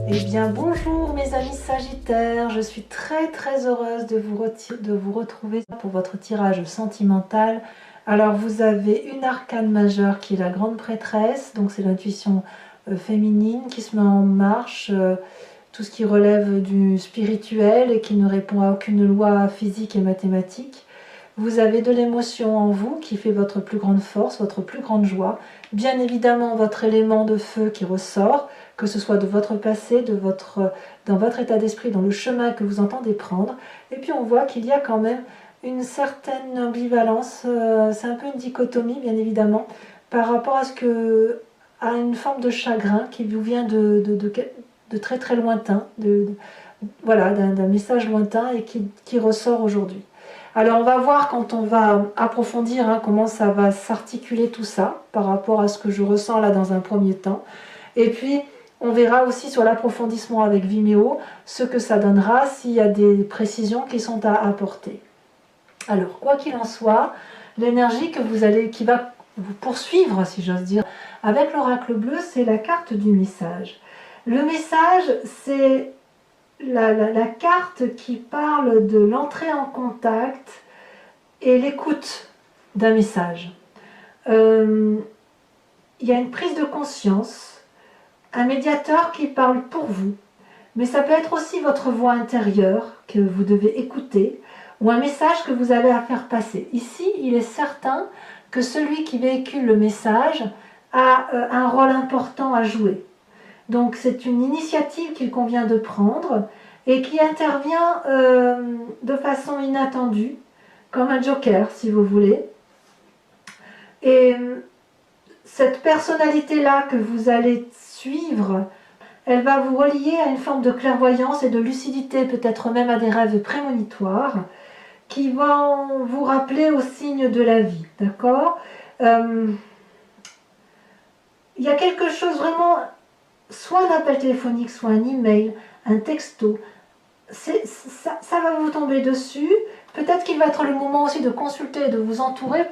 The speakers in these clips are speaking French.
Eh bien bonjour mes amis Sagittaires, je suis très heureuse de vous retrouver pour votre tirage sentimental. Alors vous avez une arcane majeure qui est la grande prêtresse, donc c'est l'intuition féminine qui se met en marche, tout ce qui relève du spirituel et qui ne répond à aucune loi physique et mathématique. Vous avez de l'émotion en vous qui fait votre plus grande force, votre plus grande joie. Bien évidemment votre élément de feu qui ressort, que ce soit de votre passé, dans votre état d'esprit, dans le chemin que vous entendez prendre. Et puis on voit qu'il y a quand même une certaine ambivalence, c'est un peu une dichotomie bien évidemment, par rapport à une forme de chagrin qui vous vient de très lointain, voilà, d'un message lointain et qui ressort aujourd'hui. Alors on va voir quand on va approfondir comment ça va s'articuler tout ça par rapport à ce que je ressens là dans un premier temps. Et puis on verra aussi sur l'approfondissement avec Vimeo ce que ça donnera s'il y a des précisions qui sont à apporter. Alors quoi qu'il en soit, l'énergie qui va vous poursuivre, si j'ose dire, avec l'oracle bleu, c'est la carte du message. Le message, c'est la carte qui parle de l'entrée en contact et l'écoute d'un message. Il y a une prise de conscience, un médiateur qui parle pour vous, mais ça peut être aussi votre voix intérieure que vous devez écouter, ou un message que vous avez à faire passer. Ici, il est certain que celui qui véhicule le message a un rôle important à jouer. Donc c'est une initiative qu'il convient de prendre et qui intervient de façon inattendue, comme un joker si vous voulez. Et cette personnalité-là que vous allez suivre, elle va vous relier à une forme de clairvoyance et de lucidité, peut-être même à des rêves prémonitoires, qui vont vous rappeler aux signes de la vie, d'accord ? Il y a quelque chose vraiment, soit un appel téléphonique, soit un email, un texto, ça va vous tomber dessus. Peut-être qu'il va être le moment aussi de consulter, de vous entourer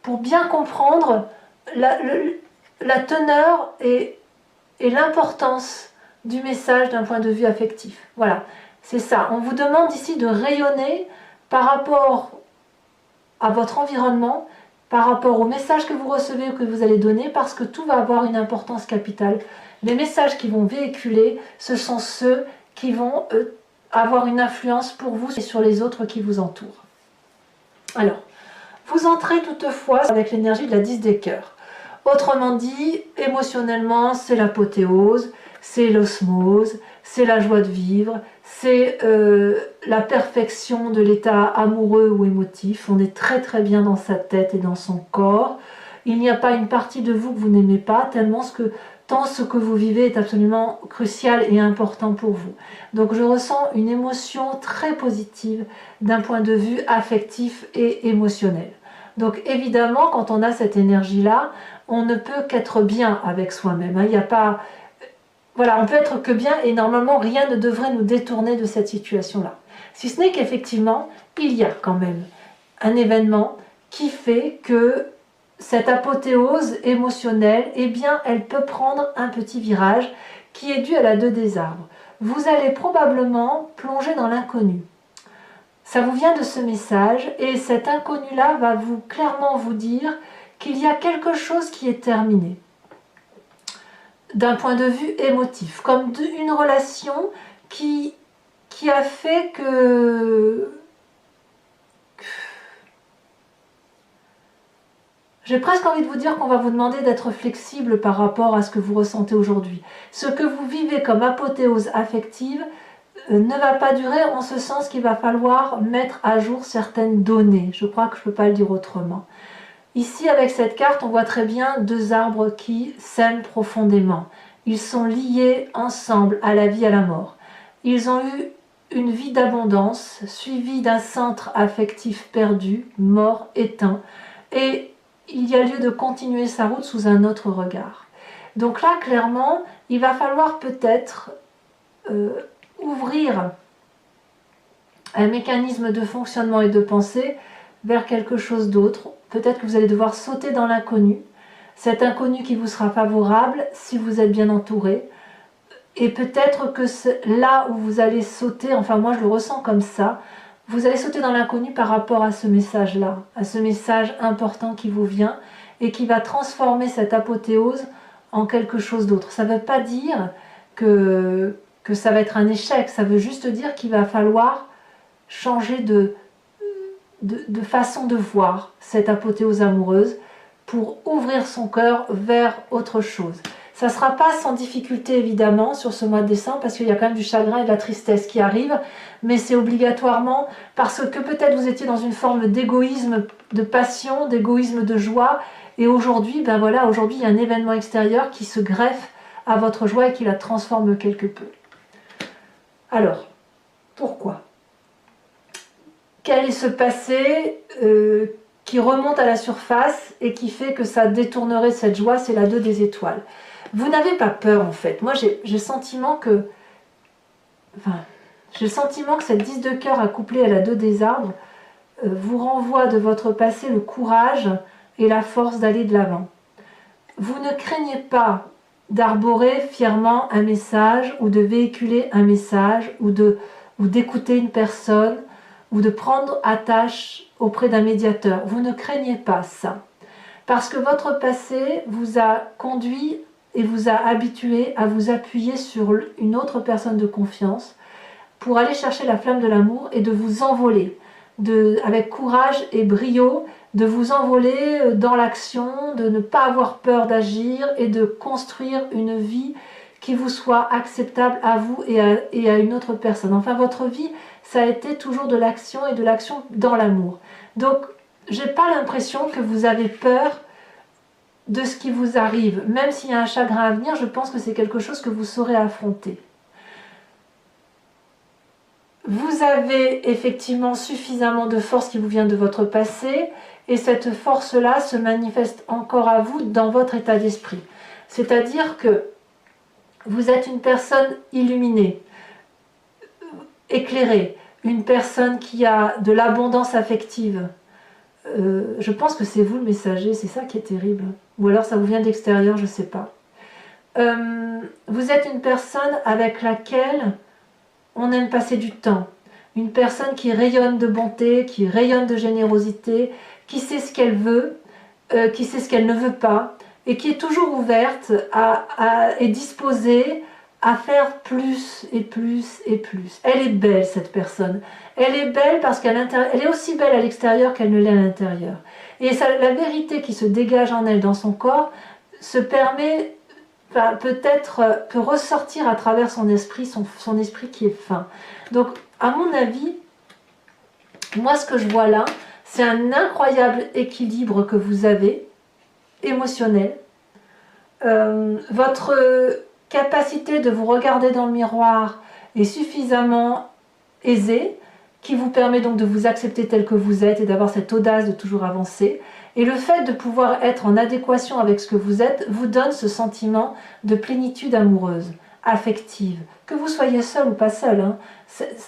pour bien comprendre la teneur et l'importance du message d'un point de vue affectif. Voilà, c'est ça. On vous demande ici de rayonner par rapport à votre environnement, par rapport au message que vous recevez ou que vous allez donner, parce que tout va avoir une importance capitale. Les messages qui vont véhiculer, ce sont ceux qui vont avoir une influence pour vous et sur les autres qui vous entourent. Alors, vous entrez toutefois avec l'énergie de la 10 des cœurs. Autrement dit, émotionnellement, c'est l'apothéose, c'est l'osmose, c'est la joie de vivre, c'est la perfection de l'état amoureux ou émotif. On est très bien dans sa tête et dans son corps. Il n'y a pas une partie de vous que vous n'aimez pas, tant ce que vous vivez est absolument crucial et important pour vous. Donc je ressens une émotion très positive d'un point de vue affectif et émotionnel. Donc évidemment, quand on a cette énergie-là, on ne peut qu'être bien avec soi-même. Il n'y a pas... Voilà, on peut être que bien et normalement rien ne devrait nous détourner de cette situation-là. Si ce n'est qu'effectivement, il y a quand même un événement qui fait que cette apothéose émotionnelle, eh bien, elle peut prendre un petit virage qui est dû à la 2 des arbres. Vous allez probablement plonger dans l'inconnu. Ça vous vient de ce message et cet inconnu-là va clairement vous dire qu'il y a quelque chose qui est terminé. D'un point de vue émotif, comme une relation qui a fait que... J'ai presque envie de vous dire qu'on va vous demander d'être flexible par rapport à ce que vous ressentez aujourd'hui. Ce que vous vivez comme apothéose affective ne va pas durer en ce sens qu'il va falloir mettre à jour certaines données. Je crois que je ne peux pas le dire autrement. Ici, avec cette carte, on voit très bien 2 arbres qui s'aiment profondément. Ils sont liés ensemble à la vie et à la mort. Ils ont eu une vie d'abondance, suivie d'un centre affectif perdu, mort, éteint. Et il y a lieu de continuer sa route sous un autre regard. Donc là, clairement, il va falloir peut-être ouvrir un mécanisme de fonctionnement et de pensée vers quelque chose d'autre. Peut-être que vous allez devoir sauter dans l'inconnu, cet inconnu qui vous sera favorable si vous êtes bien entouré, Et peut-être que là où vous allez sauter, enfin moi je le ressens comme ça, vous allez sauter dans l'inconnu par rapport à ce message-là, à ce message important qui vous vient et qui va transformer cette apothéose en quelque chose d'autre. Ça ne veut pas dire que ça va être un échec, ça veut juste dire qu'il va falloir changer de façon de voir cette apothéose amoureuse pour ouvrir son cœur vers autre chose. Ça ne sera pas sans difficulté évidemment sur ce mois de décembre parce qu'il y a quand même du chagrin et de la tristesse qui arrivent, mais c'est obligatoirement parce que peut-être vous étiez dans une forme d'égoïsme, de passion, d'égoïsme de joie, et aujourd'hui, ben voilà, aujourd'hui il y a un événement extérieur qui se greffe à votre joie et qui la transforme quelque peu. Alors, pourquoi? Quel est ce passé qui remonte à la surface et qui fait que ça détournerait cette joie? C'est la 2 des étoiles. Vous n'avez pas peur en fait. Moi j'ai le sentiment que... Enfin, j'ai le sentiment que cette 10 de cœur accouplée à la 2 des arbres vous renvoie de votre passé le courage et la force d'aller de l'avant. Vous ne craignez pas d'arborer fièrement un message ou de véhiculer un message ou d'écouter une personne ou de prendre attache auprès d'un médiateur. Vous ne craignez pas ça. Parce que votre passé vous a conduit et vous a habitué à vous appuyer sur une autre personne de confiance pour aller chercher la flamme de l'amour et de vous envoler, avec courage et brio, de vous envoler dans l'action, de ne pas avoir peur d'agir et de construire une vie qui vous soit acceptable à vous et à une autre personne. Enfin, votre vie, ça a été toujours de l'action et de l'action dans l'amour. Donc, je n'ai pas l'impression que vous avez peur de ce qui vous arrive. Même s'il y a un chagrin à venir, je pense que c'est quelque chose que vous saurez affronter. Vous avez effectivement suffisamment de force qui vous vient de votre passé, et cette force-là se manifeste encore à vous dans votre état d'esprit. C'est-à-dire que vous êtes une personne illuminée, éclairée, une personne qui a de l'abondance affective. Je pense que c'est vous le messager, c'est ça qui est terrible. Ou alors ça vous vient d'extérieur, je ne sais pas. Vous êtes une personne avec laquelle on aime passer du temps. Une personne qui rayonne de bonté, qui rayonne de générosité, qui sait ce qu'elle veut, qui sait ce qu'elle ne veut pas, et qui est toujours ouverte et disposée à faire plus et plus et plus. Elle est belle, cette personne. Elle est belle parce qu'elle est aussi belle à l'extérieur qu'elle ne l'est à l'intérieur. Et la vérité qui se dégage en elle, dans son corps, se permet, enfin, peut ressortir à travers son esprit, son esprit qui est fin. Donc, à mon avis, moi ce que je vois là, c'est un incroyable équilibre que vous avez, émotionnel. Votre capacité de vous regarder dans le miroir est suffisamment aisée, qui vous permet donc de vous accepter tel que vous êtes et d'avoir cette audace de toujours avancer. Et le fait de pouvoir être en adéquation avec ce que vous êtes vous donne ce sentiment de plénitude amoureuse, affective. Que vous soyez seul ou pas seul, hein,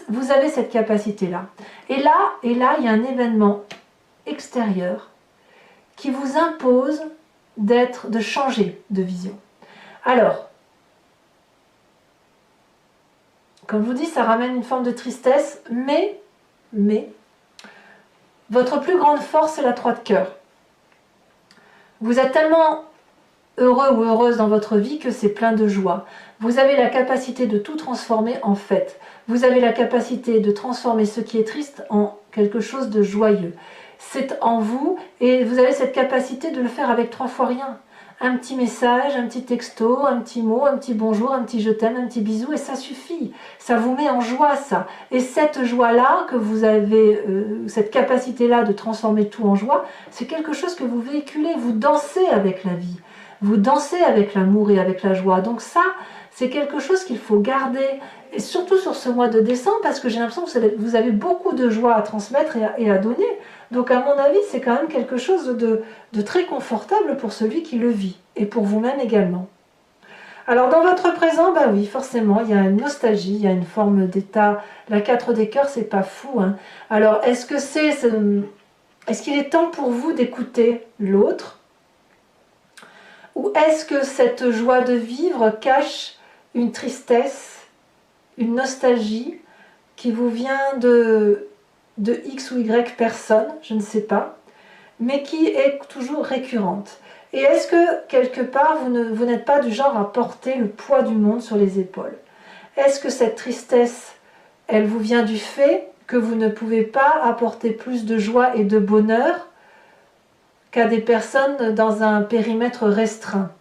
vous avez cette capacité-là. Et là, il y a un événement extérieur qui vous impose de changer de vision. Alors, comme je vous dis, ça ramène une forme de tristesse, mais votre plus grande force, c'est la 3 de cœur. Vous êtes tellement heureux ou heureuse dans votre vie que c'est plein de joie. Vous avez la capacité de tout transformer en fête. Vous avez la capacité de transformer ce qui est triste en quelque chose de joyeux. C'est en vous et vous avez cette capacité de le faire avec 3 fois rien. Un petit message, un petit texto, un petit mot, un petit bonjour, un petit je t'aime, un petit bisou, et ça suffit. Ça vous met en joie, ça. Et cette joie-là, que vous avez, cette capacité-là de transformer tout en joie, c'est quelque chose que vous véhiculez. Vous dansez avec la vie. Vous dansez avec l'amour et avec la joie. Donc ça, c'est quelque chose qu'il faut garder. Et surtout sur ce mois de décembre, parce que j'ai l'impression que vous avez beaucoup de joie à transmettre et à donner. Donc à mon avis, c'est quand même quelque chose de très confortable pour celui qui le vit, et pour vous-même également. Alors dans votre présent, bah oui, forcément, il y a une nostalgie, il y a une forme d'état. La 4 des cœurs, c'est pas fou, hein. Alors est-ce qu'il est temps pour vous d'écouter l'autre? Ou est-ce que cette joie de vivre cache une tristesse, une nostalgie qui vous vient de X ou Y personne, je ne sais pas, mais qui est toujours récurrente. Et est-ce que quelque part vous n'êtes pas du genre à porter le poids du monde sur les épaules? Est-ce que cette tristesse, elle vous vient du fait que vous ne pouvez pas apporter plus de joie et de bonheur qu'à des personnes dans un périmètre restreint?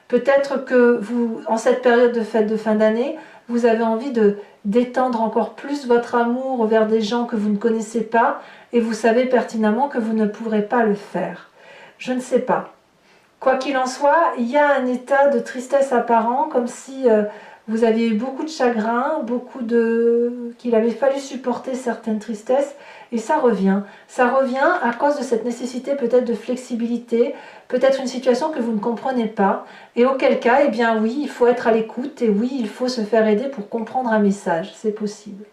Peut-être que vous, en cette période de fête de fin d'année, vous avez envie de d'étendre encore plus votre amour vers des gens que vous ne connaissez pas et vous savez pertinemment que vous ne pourrez pas le faire. Je ne sais pas. Quoi qu'il en soit, il y a un état de tristesse apparent, comme si vous aviez eu beaucoup de chagrin, qu'il avait fallu supporter certaines tristesses, et ça revient. Ça revient à cause de cette nécessité peut-être de flexibilité, peut-être une situation que vous ne comprenez pas, et auquel cas, eh bien oui, il faut être à l'écoute, et oui, il faut se faire aider pour comprendre un message, c'est possible.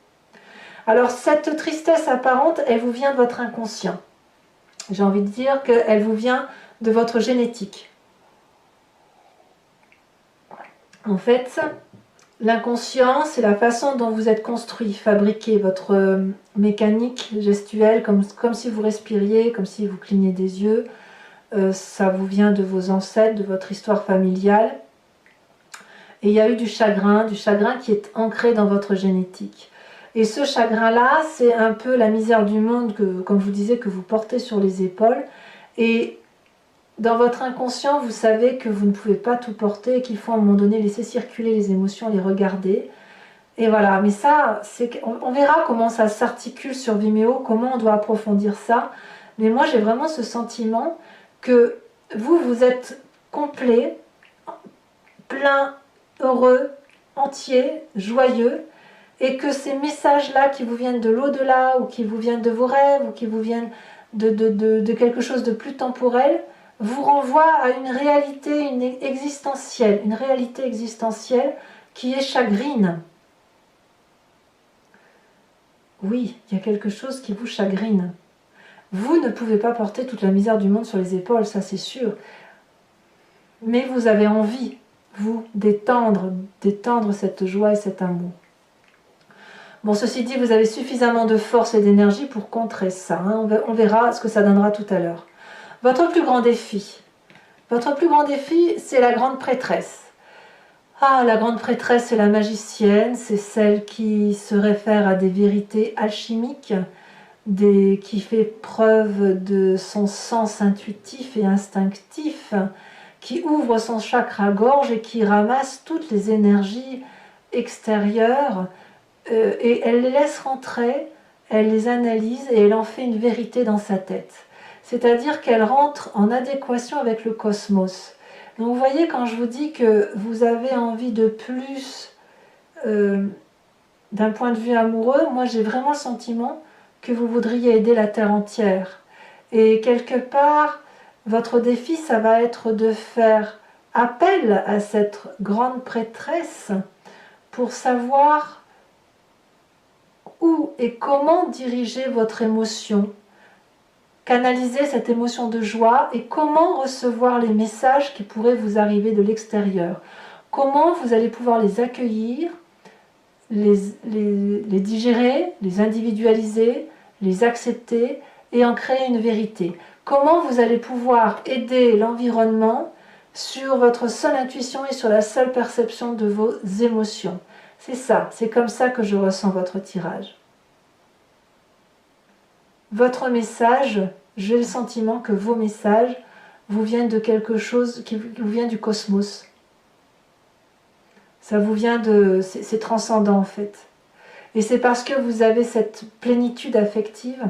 Alors cette tristesse apparente, elle vous vient de votre inconscient. J'ai envie de dire qu'elle vous vient de votre génétique. En fait, l'inconscient, c'est la façon dont vous êtes construit, fabriqué, votre mécanique gestuelle, comme si vous respiriez, comme si vous cligniez des yeux. Ça vous vient de vos ancêtres, de votre histoire familiale. Et il y a eu du chagrin qui est ancré dans votre génétique. Et ce chagrin-là, c'est un peu la misère du monde, comme je vous disais, que vous portez sur les épaules. Et dans votre inconscient, vous savez que vous ne pouvez pas tout porter et qu'il faut à un moment donné laisser circuler les émotions, les regarder. Et voilà, mais ça, on verra comment ça s'articule sur Vimeo, comment on doit approfondir ça. Mais moi, j'ai vraiment ce sentiment que vous êtes complet, plein, heureux, entier, joyeux, et que ces messages-là qui vous viennent de l'au-delà, ou qui vous viennent de vos rêves, ou qui vous viennent de quelque chose de plus temporel, vous renvoient à une réalité une réalité existentielle qui est chagrine. Oui, il y a quelque chose qui vous chagrine. Vous ne pouvez pas porter toute la misère du monde sur les épaules, ça c'est sûr. Mais vous avez envie, vous, d'étendre cette joie et cet amour. Bon, ceci dit, vous avez suffisamment de force et d'énergie pour contrer ça. Hein. On verra ce que ça donnera tout à l'heure. Votre plus grand défi, c'est la grande prêtresse. Ah, la grande prêtresse, c'est la magicienne, c'est celle qui se réfère à des vérités alchimiques, qui fait preuve de son sens intuitif et instinctif, qui ouvre son chakra-gorge et qui ramasse toutes les énergies extérieures, et elle les laisse rentrer, elle les analyse et elle en fait une vérité dans sa tête. C'est-à-dire qu'elle rentre en adéquation avec le cosmos. Donc vous voyez, quand je vous dis que vous avez envie de plus d'un point de vue amoureux, moi j'ai vraiment le sentiment que vous voudriez aider la Terre entière. Et quelque part, votre défi, ça va être de faire appel à cette grande prêtresse pour savoir où et comment diriger votre émotion, canaliser cette émotion de joie et comment recevoir les messages qui pourraient vous arriver de l'extérieur. Comment vous allez pouvoir les accueillir, les digérer, les individualiser, les accepter et en créer une vérité. Comment vous allez pouvoir aider l'environnement sur votre seule intuition et sur la seule perception de vos émotions. C'est ça, c'est comme ça que je ressens votre tirage. Votre message, j'ai le sentiment que vos messages vous viennent de quelque chose qui vous vient du cosmos. Ça vous vient de... c'est transcendant en fait. Et c'est parce que vous avez cette plénitude affective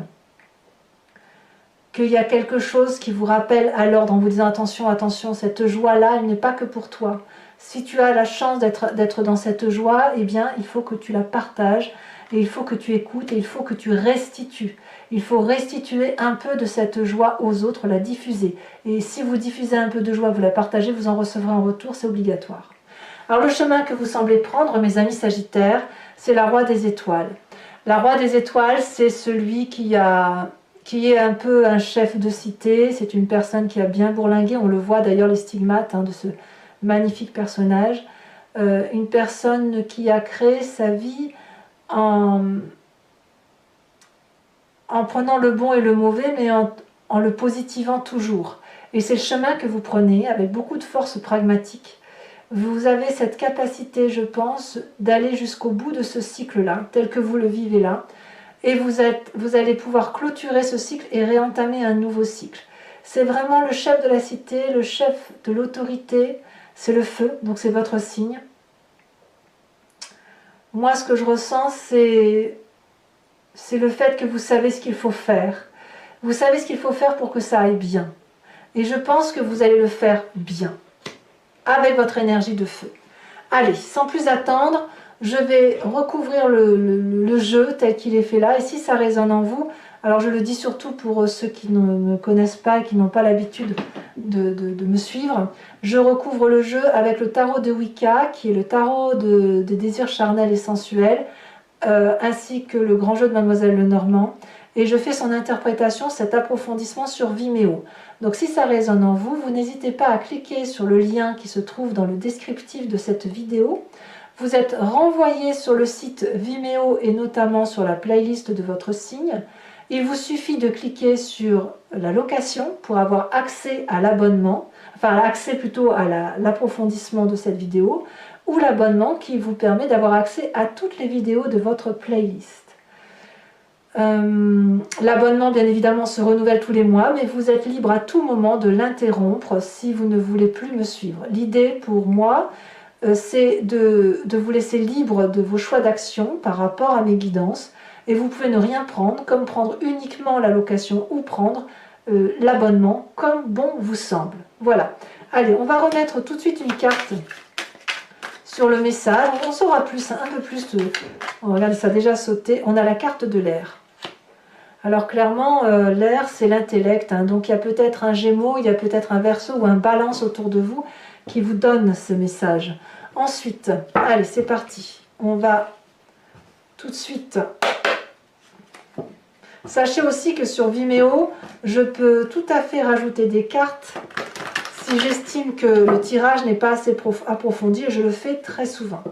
qu'il y a quelque chose qui vous rappelle à l'ordre en vous disant attention, attention, cette joie-là, elle n'est pas que pour toi. Si tu as la chance d'être dans cette joie, eh bien, il faut que tu la partages, et il faut que tu écoutes, et il faut que tu restitues. Il faut restituer un peu de cette joie aux autres, la diffuser. Et si vous diffusez un peu de joie, vous la partagez, vous en recevrez en retour, c'est obligatoire. Alors le chemin que vous semblez prendre, mes amis Sagittaires, c'est la Roi des étoiles. La Roi des étoiles, c'est celui qui est un peu un chef de cité, c'est une personne qui a bien bourlingué, on le voit d'ailleurs les stigmates de ce magnifique personnage. une personne qui a créé sa vie en prenant le bon et le mauvais, mais en le positivant toujours. Et c'est le chemin que vous prenez avec beaucoup de force pragmatique. Vous avez cette capacité, je pense, d'aller jusqu'au bout de ce cycle-là, tel que vous le vivez là, et vous allez pouvoir clôturer ce cycle et réentamer un nouveau cycle. C'est vraiment le chef de la cité, le chef de l'autorité, c'est le feu, donc c'est votre signe. Moi, ce que je ressens, c'est le fait que vous savez ce qu'il faut faire. Vous savez ce qu'il faut faire pour que ça aille bien. Et je pense que vous allez le faire bien, avec votre énergie de feu. Allez, sans plus attendre, je vais recouvrir le jeu tel qu'il est fait là. Et si ça résonne en vous, alors je le dis surtout pour ceux qui ne me connaissent pas et qui n'ont pas l'habitude de me suivre, je recouvre le jeu avec le tarot de Wicca, qui est le tarot des désirs charnels et sensuels, ainsi que le grand jeu de Mademoiselle Lenormand. Et je fais son interprétation, cet approfondissement sur Vimeo. Donc si ça résonne en vous, vous n'hésitez pas à cliquer sur le lien qui se trouve dans le descriptif de cette vidéo. Vous êtes renvoyé sur le site Vimeo et notamment sur la playlist de votre signe. Il vous suffit de cliquer sur la location pour avoir accès à l'abonnement, enfin accès plutôt à l'approfondissement de cette vidéo, ou l'abonnement qui vous permet d'avoir accès à toutes les vidéos de votre playlist. L'abonnement bien évidemment se renouvelle tous les mois, mais vous êtes libre à tout moment de l'interrompre si vous ne voulez plus me suivre. L'idée pour moi, c'est de vous laisser libre de vos choix d'action par rapport à mes guidances, et vous pouvez ne rien prendre, comme prendre uniquement la location ou prendre l'abonnement comme bon vous semble. Voilà. Allez, on va remettre tout de suite une carte sur le message. On saura plus, un peu plus. On regarde, ça a déjà sauté. On a la carte de l'air. Alors clairement, l'air, c'est l'intellect. Hein, donc il y a peut-être un Gémeaux, il y a peut-être un Verseau ou un Balance autour de vous qui vous donne ce message. Ensuite, allez, c'est parti. On va tout de suite... Sachez aussi que sur Vimeo, je peux tout à fait rajouter des cartes si j'estime que le tirage n'est pas assez approfondi, et je le fais très souvent.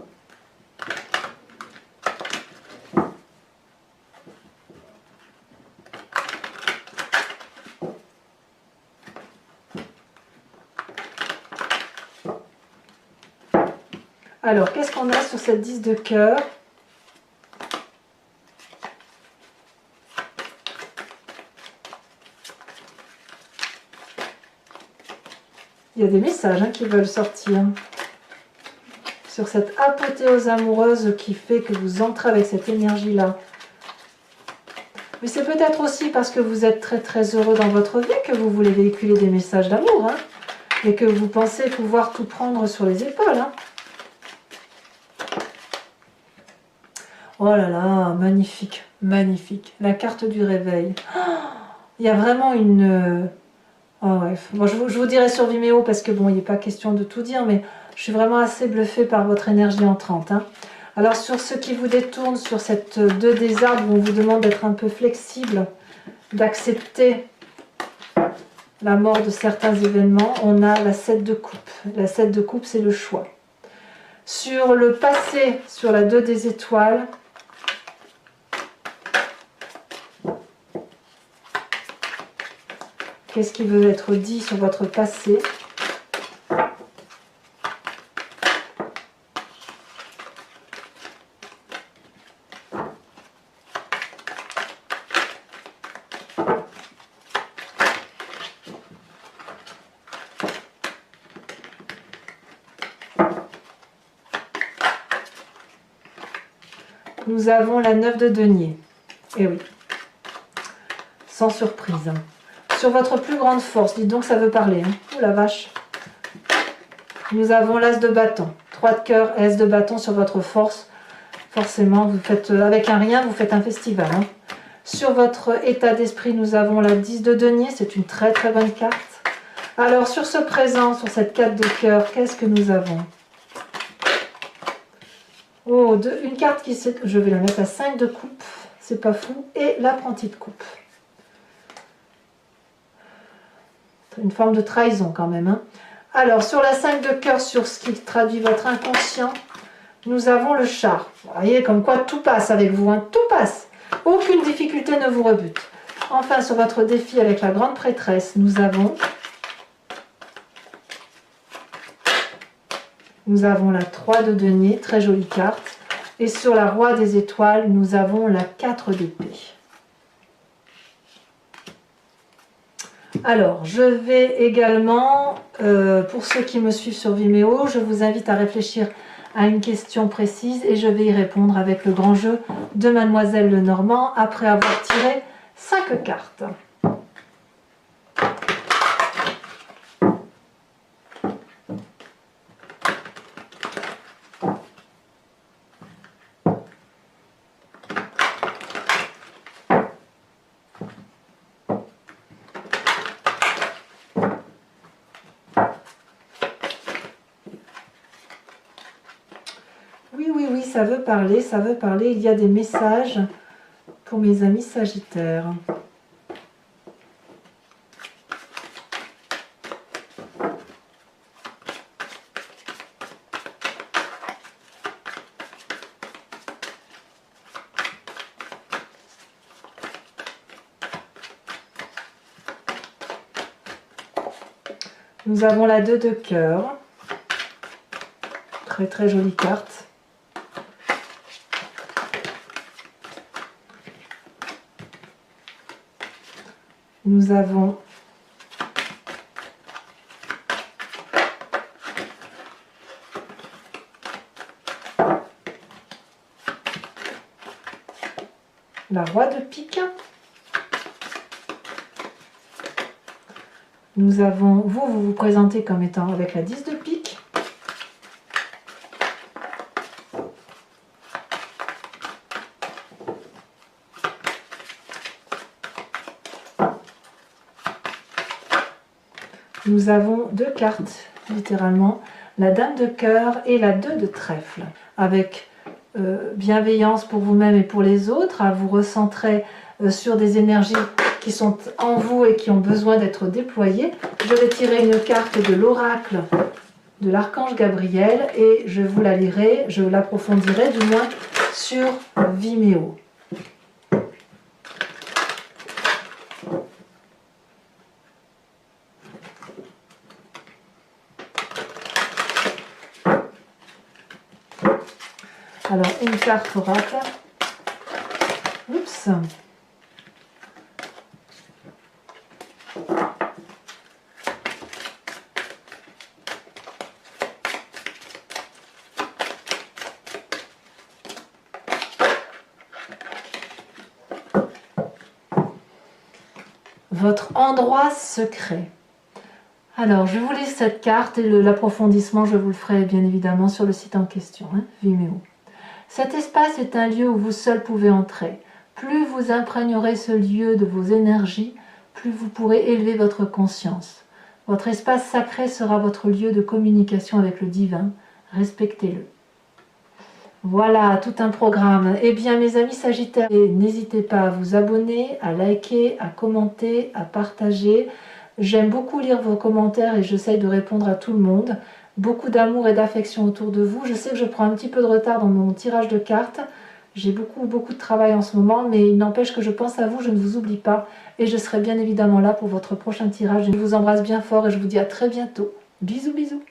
Alors, qu'est-ce qu'on a sur cette 10 de cœur? Il y a des messages qui veulent sortir sur cette apothéose amoureuse qui fait que vous entrez avec cette énergie-là. Mais c'est peut-être aussi parce que vous êtes très très heureux dans votre vie que vous voulez véhiculer des messages d'amour, hein, et que vous pensez pouvoir tout prendre sur les épaules. Hein. Oh là là, magnifique, magnifique. La carte du réveil. Oh, il y a vraiment une... Oh ouais. Bon, je vous dirai sur Vimeo parce que bon, il n'est pas question de tout dire, mais je suis vraiment assez bluffée par votre énergie entrante. Hein. Alors sur ce qui vous détourne, sur cette 2 des arbres, où on vous demande d'être un peu flexible, d'accepter la mort de certains événements, on a la 7 de coupe. La 7 de coupe, c'est le choix. Sur le passé, sur la 2 des étoiles, qu'est-ce qui veut être dit sur votre passé? Nous avons la 9 de denier. Et oui, sans surprise. Sur votre plus grande force, dites donc ça veut parler. Hein. Oh la vache. Nous avons l'as de bâton. 3 de cœur, S de bâton sur votre force. Forcément, vous faites avec un rien, vous faites un festival. Hein. Sur votre état d'esprit, nous avons la 10 de denier. C'est une très très bonne carte. Alors, sur ce présent, sur cette 4 de cœur, qu'est-ce que nous avons? Oh, une carte qui s'est... Je vais la mettre à 5 de coupe. C'est pas fou. Et l'apprenti de coupe. Une forme de trahison quand même. Hein. Alors, sur la 5 de cœur, sur ce qui traduit votre inconscient, nous avons le chat. Vous voyez, comme quoi tout passe avec vous, hein, tout passe. Aucune difficulté ne vous rebute. Enfin, sur votre défi avec la grande prêtresse, nous avons la 3 de denier, très jolie carte. Et sur la roi des étoiles, nous avons la 4 d'épée. Alors, je vais également, pour ceux qui me suivent sur Vimeo, je vous invite à réfléchir à une question précise et je vais y répondre avec le grand jeu de Mademoiselle Lenormand après avoir tiré 5 cartes. Oui, ça veut parler, ça veut parler. Il y a des messages pour mes amis Sagittaires. Nous avons la 2 de cœur. Très très jolie carte. Nous avons la roi de pique. Nous avons, vous vous présentez comme étant avec la 10 de pique. Nous avons 2 cartes, littéralement, la dame de cœur et la 2 de trèfle, avec bienveillance pour vous-même et pour les autres, à vous recentrer sur des énergies qui sont en vous et qui ont besoin d'être déployées. Je vais tirer une carte de l'oracle de l'archange Gabriel et je vous la lirai, je l'approfondirai du moins sur Vimeo. Alors, une carte oracle. Oups. Votre endroit secret. Alors, je vous lis cette carte et l'approfondissement, je vous le ferai bien évidemment sur le site en question, hein, Vimeo. Cet espace est un lieu où vous seul pouvez entrer. Plus vous imprégnerez ce lieu de vos énergies, plus vous pourrez élever votre conscience. Votre espace sacré sera votre lieu de communication avec le divin. Respectez-le. Voilà, tout un programme. Eh bien, mes amis Sagittaires, n'hésitez pas à vous abonner, à liker, à commenter, à partager. J'aime beaucoup lire vos commentaires et j'essaye de répondre à tout le monde. Beaucoup d'amour et d'affection autour de vous. Je sais que je prends un petit peu de retard dans mon tirage de cartes. J'ai beaucoup de travail en ce moment, mais il n'empêche que je pense à vous, je ne vous oublie pas. Et je serai bien évidemment là pour votre prochain tirage. Je vous embrasse bien fort et je vous dis à très bientôt. Bisous, bisous.